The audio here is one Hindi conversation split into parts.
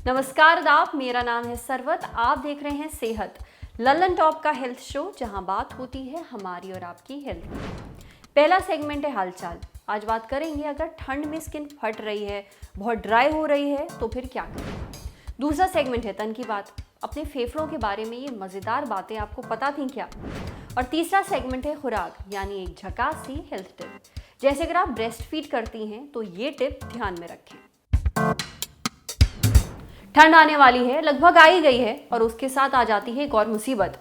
नमस्कार आदाब, मेरा नाम है सरवत। आप देख रहे हैं सेहत लल्लन टॉप का हेल्थ शो, जहां बात होती है हमारी और आपकी हेल्थ की। पहला सेगमेंट है हालचाल। आज बात करेंगे अगर ठंड में स्किन फट रही है, बहुत ड्राई हो रही है, तो फिर क्या करें। दूसरा सेगमेंट है तन की बात। अपने फेफड़ों के बारे में ये मज़ेदार बातें आपको पता थी क्या। और तीसरा सेगमेंट है खुराक, यानी एक झकास सी हेल्थ टिप। जैसे अगर आप ब्रेस्ट फीड करती हैं तो ये टिप ध्यान में रखें। ठंड आने वाली है, लगभग आ ही गई है, और उसके साथ आ जाती है एक और मुसीबत,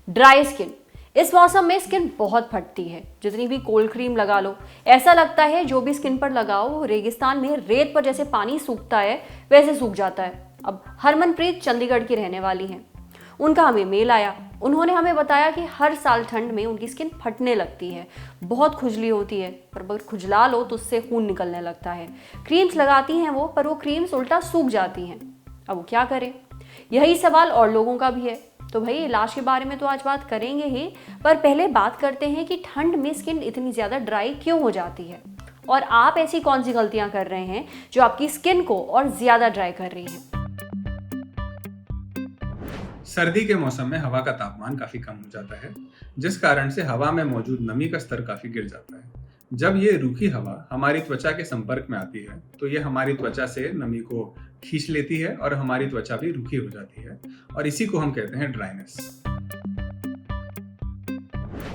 ड्राई स्किन। इस मौसम में स्किन बहुत फटती है। जितनी भी कोल्ड क्रीम लगा लो, ऐसा लगता है जो भी स्किन पर लगाओ रेगिस्तान में रेत पर जैसे पानी सूखता है वैसे सूख जाता है। अब हरमनप्रीत चंडीगढ़ की रहने वाली हैं। उनका हमें मेल आया। उन्होंने हमें बताया कि हर साल ठंड में उनकी स्किन फटने लगती है, बहुत खुजली होती है, पर अगर खुजला लो तो उससे खून निकलने लगता है। क्रीम्स लगाती हैं वो, पर वो क्रीम्स उल्टा सूख जाती हैं। अब वो क्या करें? यही सवाल और लोगों का भी है। तो भाई इलाज के बारे में तो आज बात करेंगे ही, पर पहले बात करते हैं कि ठंड में स्किन इतनी ज़्यादा ड्राई क्यों हो जाती है, और आप ऐसी कौन सी गलतियां कर रहे हैं जो आपकी स्किन को और ज़्यादा ड्राई कर रही हैं। सर्दी के मौसम में हवा का तापमान काफ़ी कम हो जाता है, जिस कारण से हवा में मौजूद नमी का स्तर काफ़ी गिर जाता है। जब ये रूखी हवा हमारी त्वचा के संपर्क में आती है तो ये हमारी त्वचा से नमी को खींच लेती है और हमारी त्वचा भी रूखी हो जाती है, और इसी को हम कहते हैं ड्राइनेस।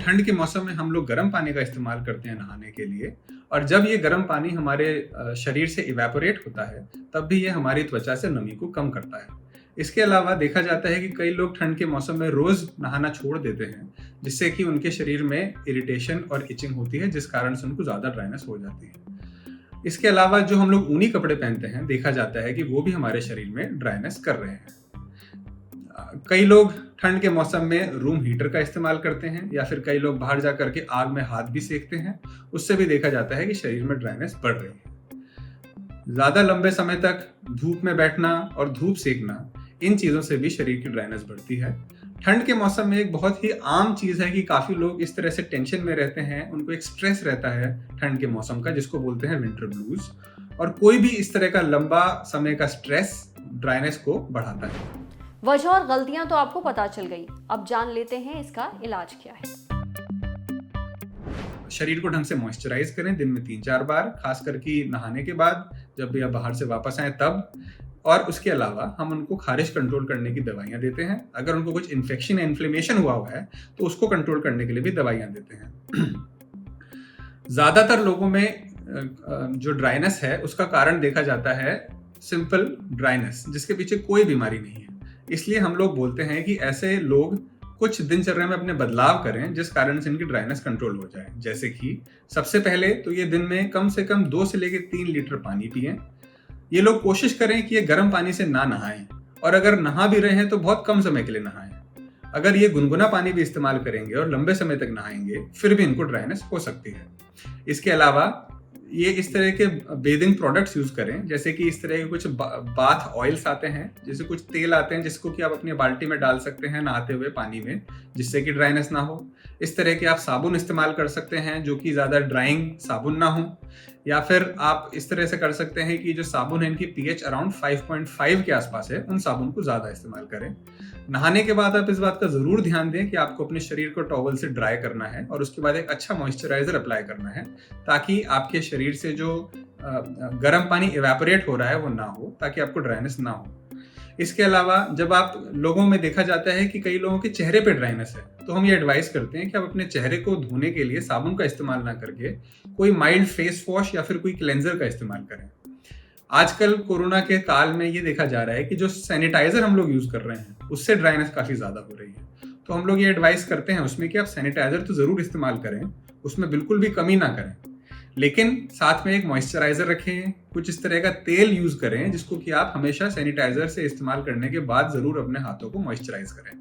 ठंड के मौसम में हम लोग गर्म पानी का इस्तेमाल करते हैं नहाने के लिए, और जब ये गर्म पानी हमारे शरीर से इवेपोरेट होता है तब भी ये हमारी त्वचा से नमी को कम करता है। इसके अलावा देखा जाता है कि कई लोग ठंड के मौसम में रोज नहाना छोड़ देते हैं, जिससे कि उनके शरीर में इरिटेशन और इचिंग होती है, जिस कारण से उनको ज़्यादा ड्राइनेस हो जाती है। इसके अलावा जो हम लोग ऊनी कपड़े पहनते हैं, देखा जाता है कि वो भी हमारे शरीर में ड्राइनेस कर रहे हैं। कई लोग ठंड के मौसम में रूम हीटर का इस्तेमाल करते हैं, या फिर कई लोग बाहर जा करके आग में हाथ भी सेकते हैं। उससे भी देखा जाता है कि शरीर में ड्राइनेस बढ़ रही है। ज़्यादा लंबे समय तक धूप में बैठना और धूप सेकना, इन चीज़ों से भी शरीर की ड्राइनेस बढ़ती है। ठंड के मौसम में एक बहुत ही आम चीज़ है कि काफ़ी लोग इस तरह से टेंशन में रहते हैं, उनको एक स्ट्रेस रहता है ठंड के मौसम का, जिसको बोलते हैं विंटर ब्लूज। और कोई भी इस तरह का लंबा समय का स्ट्रेस ड्राइनेस को बढ़ाता है। वजह और गलतियां तो आपको पता चल गई, अब जान लेते हैं इसका इलाज क्या है। शरीर को ढंग से मॉइस्चराइज करें दिन में 3-4 बार, खास करके नहाने के बाद, जब भी आप बाहर से वापस आए तब। और उसके अलावा हम उनको खारिश कंट्रोल करने की दवाइयाँ देते हैं। अगर उनको कुछ इन्फेक्शन या इन्फ्लेमेशन हुआ है तो उसको कंट्रोल करने के लिए भी दवाइयाँ देते हैं। ज़्यादातर लोगों में जो ड्राइनेस है उसका कारण देखा जाता है सिंपल ड्राइनेस, जिसके पीछे कोई बीमारी नहीं है। इसलिए हम लोग बोलते हैं कि ऐसे लोग कुछ दिनचर्या में अपने बदलाव करें, जिस कारण से इनकी ड्राइनेस कंट्रोल हो जाए। जैसे कि सबसे पहले तो ये दिन में कम से कम 2 से लेकर 3 लीटर पानी पिएं। ये लोग कोशिश करें कि ये गर्म पानी से ना नहाएं, और अगर नहा भी रहे हैं तो बहुत कम समय के लिए नहाएं। अगर ये गुनगुना पानी भी इस्तेमाल करेंगे और लंबे समय तक नहाएंगे, फिर भी इनको ड्राइनेस हो सकती है। इसके अलावा ये इस तरह के बेदिंग प्रोडक्ट्स यूज करें, जैसे कि इस तरह के कुछ बाथ ऑयल्स आते हैं, जैसे कुछ तेल आते हैं जिसको कि आप अपनी बाल्टी में डाल सकते हैं नहाते हुए पानी में, जिससे कि ड्राइनेस ना हो। इस तरह के आप साबुन इस्तेमाल कर सकते हैं जो कि ज़्यादा ड्राइंग साबुन ना हो, या फिर आप इस तरह से कर सकते हैं कि जो साबुन है इनकी pH अराउंड 5.5 के आसपास है, उन साबुन को ज़्यादा इस्तेमाल करें। नहाने के बाद आप इस बात का ज़रूर ध्यान दें कि आपको अपने शरीर को टॉवल से ड्राई करना है, और उसके बाद एक अच्छा मॉइस्चराइजर अप्लाई करना है, ताकि आपके शरीर से जो गर्म पानी इवेपोरेट हो रहा है वो ना हो, ताकि आपको ड्राइनेस ना हो। इसके अलावा जब आप लोगों में देखा जाता है कि कई लोगों के चेहरे पे ड्राइनेस है, तो हम ये एडवाइस करते हैं कि आप अपने चेहरे को धोने के लिए साबुन का इस्तेमाल ना करके कोई माइल्ड फेस वॉश या फिर कोई क्लेंजर का इस्तेमाल करें। आजकल कोरोना के काल में ये देखा जा रहा है कि जो सैनिटाइजर हम लोग यूज कर रहे हैं उससे ड्राइनेस काफी ज्यादा हो रही है। तो हम लोग ये एडवाइस करते हैं उसमें कि आप सैनिटाइजर तो जरूर इस्तेमाल करें, उसमें बिल्कुल भी कमी ना करें, लेकिन साथ में एक मॉइस्चराइजर रखें, कुछ इस तरह का तेल यूज करें जिसको कि आप हमेशा सैनिटाइजर से इस्तेमाल करने के बाद जरूर अपने हाथों को मॉइस्चराइज करें।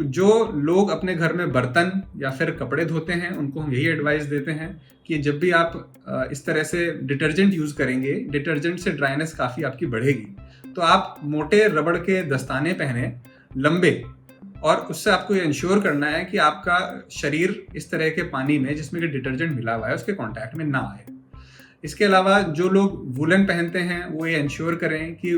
जो लोग अपने घर में बर्तन या फिर कपड़े धोते हैं उनको हम यही एडवाइस देते हैं कि जब भी आप इस तरह से डिटर्जेंट यूज करेंगे, डिटर्जेंट से ड्राइनेस काफी आपकी बढ़ेगी, तो आप मोटे रबड़ के दस्ताने पहने, लंबे, और उससे आपको ये इंश्योर करना है कि आपका शरीर इस तरह के पानी में जिसमें कि डिटर्जेंट मिला हुआ है उसके कांटेक्ट में ना आए। इसके अलावा जो लोग वुलन पहनते हैं वो ये इंश्योर करें कि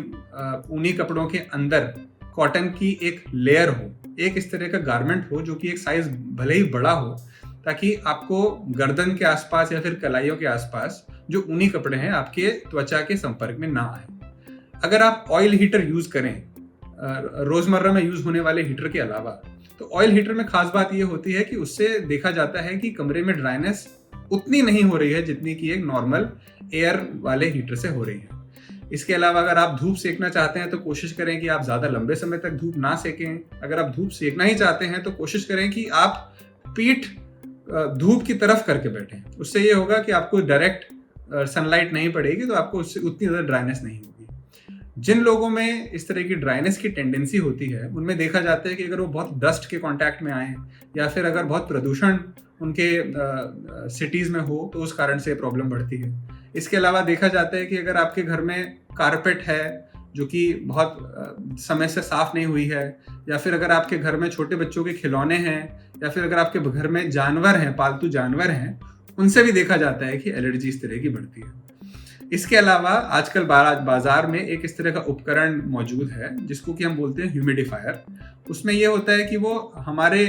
ऊनी कपड़ों के अंदर कॉटन की एक लेयर हो, एक इस तरह का गारमेंट हो जो कि एक साइज भले ही बड़ा हो, ताकि आपको गर्दन के आसपास या फिर कलाइयों के आसपास जो ऊनी कपड़े हैं आपके त्वचा के संपर्क में ना आए। अगर आप ऑयल हीटर यूज करें रोजमर्रा में यूज होने वाले हीटर के अलावा, तो ऑयल हीटर में खास बात यह होती है कि उससे देखा जाता है कि कमरे में ड्राइनेस उतनी नहीं हो रही है जितनी कि एक नॉर्मल एयर वाले हीटर से हो रही है। इसके अलावा अगर आप धूप सेकना चाहते हैं तो कोशिश करें कि आप ज़्यादा लंबे समय तक धूप ना सेकें। अगर आप धूप सेकना ही चाहते हैं तो कोशिश करें कि आप पीठ धूप की तरफ करके बैठें। उससे ये होगा कि आपको डायरेक्ट सनलाइट नहीं पड़ेगी, तो आपको उससे उतनी ज़्यादा ड्राइनेस नहीं होगी। जिन लोगों में इस तरह की ड्राइनेस की टेंडेंसी होती है उनमें देखा जाता है कि अगर वो बहुत डस्ट के कांटेक्ट में आए या फिर अगर बहुत प्रदूषण उनके सिटीज़ में हो तो उस कारण से प्रॉब्लम बढ़ती है। इसके अलावा देखा जाता है कि अगर आपके घर में कारपेट है जो कि बहुत समय से साफ नहीं हुई है, या फिर अगर आपके घर में छोटे बच्चों के खिलौने हैं, या फिर अगर आपके घर में जानवर हैं, पालतू जानवर हैं, उनसे भी देखा जाता है कि एलर्जी इस तरह की बढ़ती है। इसके अलावा आजकल बाजार में एक इस तरह का उपकरण मौजूद है जिसको कि हम बोलते हैं ह्यूमिडिफायर। उसमें यह होता है कि वो हमारे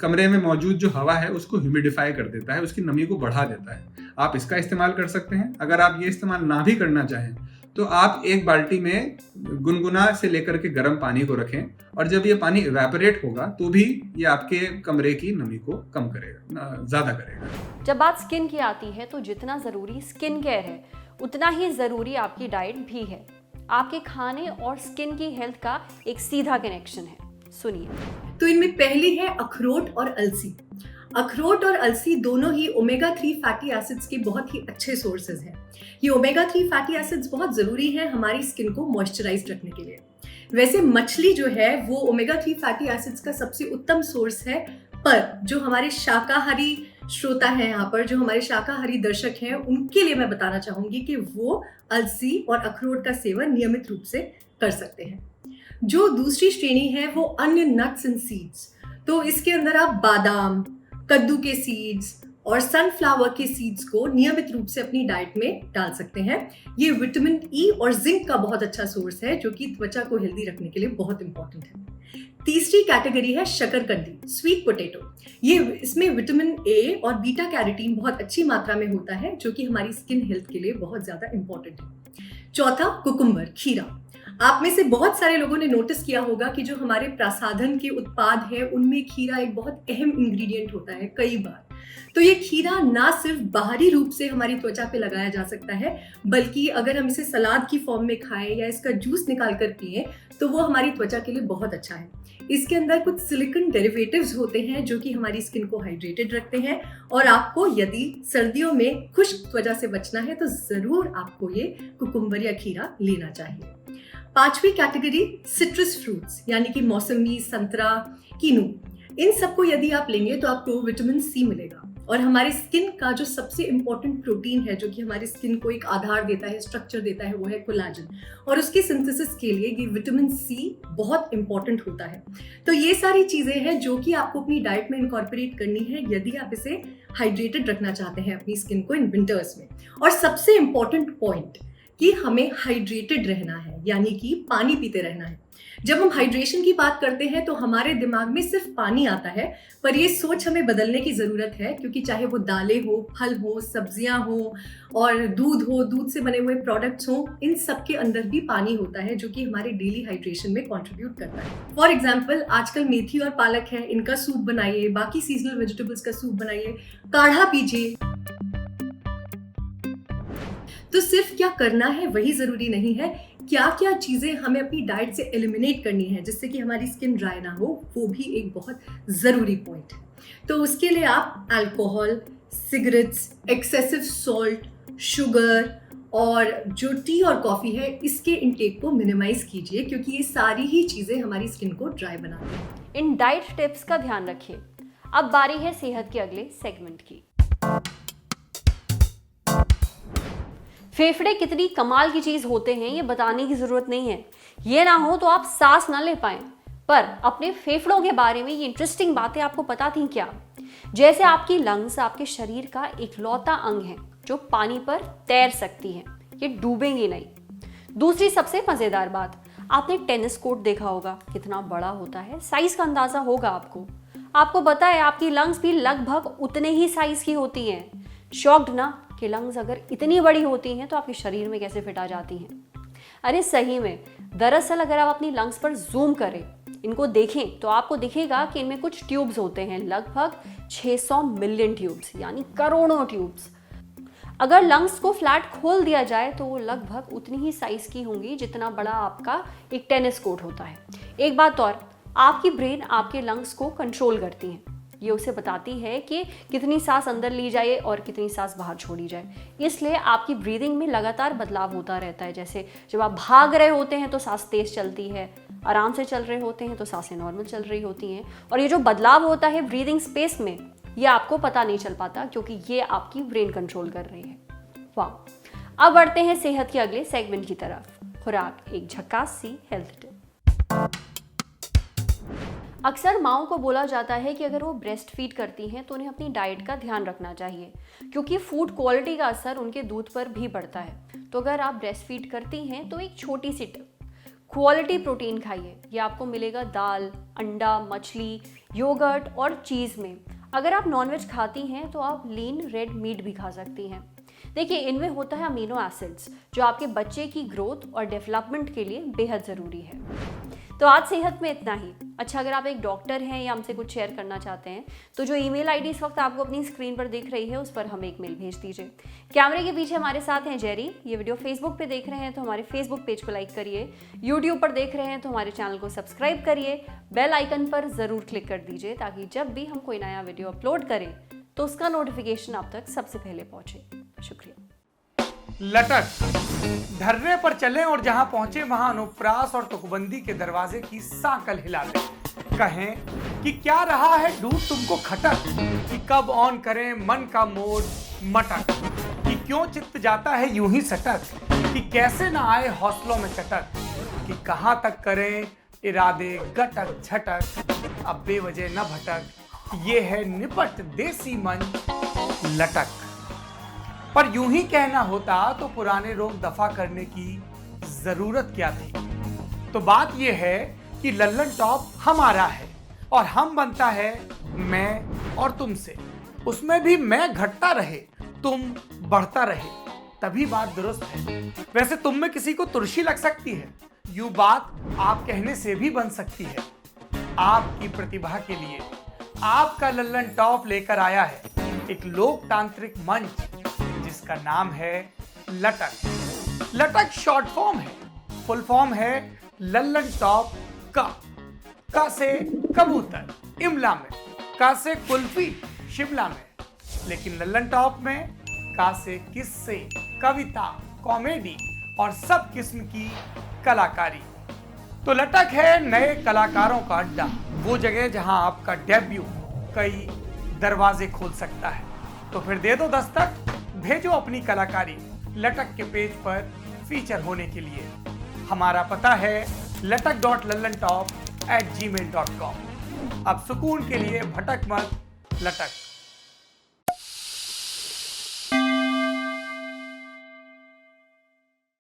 कमरे में मौजूद जो हवा है उसको ह्यूमिडिफाई कर देता है, उसकी नमी को बढ़ा देता है। आप इसका इस्तेमाल कर सकते हैं। अगर आप ये इस्तेमाल ना भी करना चाहें तो आप एक बाल्टी में गुनगुना से लेकर के गर्म पानी को रखें, और जब ये पानी इवेपोरेट होगा तो भी ये आपके कमरे की नमी को कम करेगा, ज़्यादा करेगा। जब बात स्किन की आती है तो जितना ज़रूरी स्किन केयर है उतना ही ज़रूरी आपकी डाइट भी है। आपके खाने और स्किन की हेल्थ का एक सीधा कनेक्शन है, सुनिए। तो इनमें पहली है अखरोट और अलसी। अखरोट और अलसी दोनों ही ओमेगा 3 फैटी एसिड्स के बहुत ही अच्छे सोर्सेज हैं। ये ओमेगा 3 फैटी एसिड्स बहुत ज़रूरी हैं हमारी स्किन को मॉइस्चराइज रखने के लिए। वैसे मछली जो है वो ओमेगा 3 फैटी एसिड्स का सबसे उत्तम सोर्स है, पर जो हमारे शाकाहारी श्रोता हैं यहाँ पर, जो हमारे शाकाहारी दर्शक हैं, उनके लिए मैं बताना चाहूँगी कि वो अलसी और अखरोट का सेवन नियमित रूप से कर सकते हैं। जो दूसरी श्रेणी है वो अन्य नट्स एंड सीड्स। तो इसके अंदर आप बादाम, कद्दू के सीड्स और सनफ्लावर के सीड्स को नियमित रूप से अपनी डाइट में डाल सकते हैं। ये विटामिन ई और जिंक का बहुत अच्छा सोर्स है जो कि त्वचा को हेल्दी रखने के लिए बहुत इंपॉर्टेंट है। तीसरी कैटेगरी है शकरकंदी, स्वीट पोटैटो। ये इसमें विटामिन ए और बीटा कैरोटीन बहुत अच्छी मात्रा में होता है जो कि हमारी स्किन हेल्थ के लिए बहुत ज़्यादा इंपॉर्टेंट है। चौथा कुकुम्बर, खीरा। आप में से बहुत सारे लोगों ने नोटिस किया होगा कि जो हमारे प्रसाधन के उत्पाद है उनमें खीरा एक बहुत अहम इंग्रेडिएंट होता है कई बार। तो ये खीरा ना सिर्फ बाहरी रूप से हमारी त्वचा पे लगाया जा सकता है, बल्कि अगर हम इसे सलाद की फॉर्म में खाएं या इसका जूस निकाल कर पिए तो वो हमारी त्वचा के लिए बहुत अच्छा है। इसके अंदर कुछ सिलिकॉन डेरिवेटिव्स होते हैं जो कि हमारी स्किन को हाइड्रेटेड रखते हैं, और आपको यदि सर्दियों में खुश्क त्वचा से बचना है तो जरूर आपको ये कुकुम्बर या खीरा लेना चाहिए। पांचवी कैटेगरी सिट्रस फ्रूट्स, यानी कि मौसमी, संतरा, कीनू। इन सबको यदि आप लेंगे तो आपको विटामिन सी मिलेगा, और हमारे स्किन का जो सबसे इम्पोर्टेंट प्रोटीन है जो कि हमारी स्किन को एक आधार देता है, स्ट्रक्चर देता है, वो है कोलाजन, और उसकी सिंथेसिस के लिए ये विटामिन सी बहुत इंपॉर्टेंट होता है। तो ये सारी चीज़ें हैं जो कि आपको अपनी डाइट में इनकॉर्पोरेट करनी है यदि आप इसे हाइड्रेटेड रखना चाहते हैं अपनी स्किन को इन विंटर्स में। और सबसे इम्पॉर्टेंट पॉइंट कि हमें हाइड्रेटेड रहना है, यानी कि पानी पीते रहना है। जब हम हाइड्रेशन की बात करते हैं तो हमारे दिमाग में सिर्फ पानी आता है, पर ये सोच हमें बदलने की ज़रूरत है, क्योंकि चाहे वो दालें हो, फल हो, सब्जियां हो और दूध हो, दूध से बने हुए प्रोडक्ट्स हो, इन सब के अंदर भी पानी होता है जो कि हमारे डेली हाइड्रेशन में कंट्रीब्यूट करता है। फॉर एग्जाम्पल, आजकल मेथी और पालक है, इनका सूप बनाइए, बाकी सीजनल वेजिटेबल्स का सूप बनाइए, काढ़ा पीजिए। तो सिर्फ क्या करना है वही ज़रूरी नहीं है, क्या क्या चीज़ें हमें अपनी डाइट से एलिमिनेट करनी है जिससे कि हमारी स्किन ड्राई ना हो, वो भी एक बहुत ज़रूरी पॉइंट है। तो उसके लिए आप alcohol, cigarettes, excessive salt, sugar और जो टी और कॉफ़ी है इसके इंटेक को मिनिमाइज कीजिए, क्योंकि ये सारी ही चीज़ें हमारी स्किन को ड्राई बनाती हैं। इन डाइट टिप्स का ध्यान रखिए। अब बारी है सेहत के अगले सेगमेंट की। फेफड़े कितनी कमाल की चीज़ होते हैं ये बताने की ज़रूरत नहीं है। ये ना हो तो आप सांस ना ले पाएं। पर अपने फेफड़ों के बारे में ये इंटरेस्टिंग बातें आपको पता थी क्या? जैसे आपकी लंग्स आपके शरीर का इकलौता अंग है जो पानी पर तैर सकती है, ये डूबेंगी नहीं। दूसरी सबसे मजेदार बात, आपने टेनिस कोर्ट देखा होगा, कितना बड़ा होता है, साइज का अंदाजा होगा आपको पता है आपकी लंग्स भी लगभग उतने ही साइज की होती हैं। शॉक्ड ना कि लंग्स अगर इतनी बड़ी होती हैं तो आपके शरीर में कैसे फिट आ जाती हैं? अरे सही में, दरअसल अगर आप अपनी लंग्स पर जूम करें, इनको देखें तो आपको दिखेगा कि इनमें कुछ ट्यूब्स होते हैं, लगभग 600 मिलियन ट्यूब्स, यानी करोड़ों ट्यूब्स। अगर लंग्स को फ्लैट खोल दिया जाए तो वो लगभग उतनी ही साइज की होंगी जितना बड़ा आपका एक टेनिस कोर्ट होता है। एक बात और, आपकी ब्रेन आपके लंग्स को कंट्रोल करती है। ये उसे बताती है कि कितनी सांस अंदर ली जाए और कितनी सांस बाहर छोड़ी जाए। इसलिए आपकी ब्रीदिंग में लगातार बदलाव होता रहता है। जैसे जब आप भाग रहे होते हैं तो सांस तेज चलती है, आराम से चल रहे होते हैं तो सांसें नॉर्मल चल रही होती हैं। और ये जो बदलाव होता है ब्रीदिंग स्पेस में, ये आपको पता नहीं चल पाता क्योंकि ये आपकी ब्रेन कंट्रोल कर रही है। वाह। अब बढ़ते हैं सेहत के अगले सेगमेंट की तरफ, खुराक, एक झक्कास सी हेल्थ टिप। अक्सर माओं को बोला जाता है कि अगर वो ब्रेस्ट फीड करती हैं तो उन्हें अपनी डाइट का ध्यान रखना चाहिए क्योंकि फूड क्वालिटी का असर उनके दूध पर भी पड़ता है। तो अगर आप ब्रेस्ट फीड करती हैं तो एक छोटी सी टिप, क्वालिटी प्रोटीन खाइए। ये आपको मिलेगा दाल, अंडा, मछली, योगर्ट और चीज़ में। अगर आप नॉनवेज खाती हैं तो आप लीन रेड मीट भी खा सकती हैं। देखिए, इनमें होता है अमीनो एसिड्स जो आपके बच्चे की ग्रोथ और डेवलपमेंट के लिए बेहद ज़रूरी है। तो आज सेहत में इतना ही। अच्छा, अगर आप एक डॉक्टर हैं या हमसे कुछ शेयर करना चाहते हैं तो जो ईमेल आईडी इस वक्त आपको अपनी स्क्रीन पर दिख रही है उस पर हमें एक मेल भेज दीजिए। कैमरे के पीछे हमारे साथ हैं जेरी। ये वीडियो फेसबुक पे देख रहे हैं तो हमारे फेसबुक पेज को लाइक करिए, यूट्यूब पर देख रहे हैं तो हमारे चैनल को सब्सक्राइब करिए, बेल आइकन पर ज़रूर क्लिक कर दीजिए ताकि जब भी हम कोई नया वीडियो अपलोड करें तो उसका नोटिफिकेशन आप तक सबसे पहले पहुँचे। शुक्रिया। लटक, धर्रे पर चले और जहां पहुंचे वहां अनुप्रास और तुकबंदी के दरवाजे की सांकल हिला ले। कहें कि क्या रहा है डूब तुमको खटक, कि कब ऑन करें मन का मोड मटक, कि क्यों चित्त जाता है यूं ही सटक, कि कैसे ना आए हौसलों में चटक, कि कहां तक करें इरादे गटक झटक, अब बेवजह न भटक, ये है निपट देसी मन लटक। पर यूं ही कहना होता तो पुराने रोग दफा करने की जरूरत क्या थी। तो बात यह है कि लल्लन टॉप हमारा है और हम बनता है मैं और तुमसे। उसमें भी मैं घटता रहे, तुम बढ़ता रहे, तभी बात दुरुस्त है। वैसे तुम में किसी को तुर्शी लग सकती है, यूं बात आप कहने से भी बन सकती है। आपकी प्रतिभा के लिए आपका लल्लन टॉप लेकर आया है एक लोकतांत्रिक मंच जिसका नाम है लटक। लटक शॉर्ट फॉर्म है, फुल फॉर्म है लल्लन टॉप का से कबूतर इमला में, का से कुल्फी शिमला में, लेकिन लल्लन टॉप में का से किस्से, कविता, कॉमेडी और सब किस्म की कलाकारी। तो लटक है नए कलाकारों का अड्डा, वो जगह जहां आपका डेब्यू कई दरवाजे खोल सकता है। तो फिर दे दो दस्तक, भेजो अपनी कलाकारी लटक के पेज पर फीचर होने के लिए। हमारा पता है latak.lallantop@gmail.com। अब सुकून के लिए भटक मत, लटक।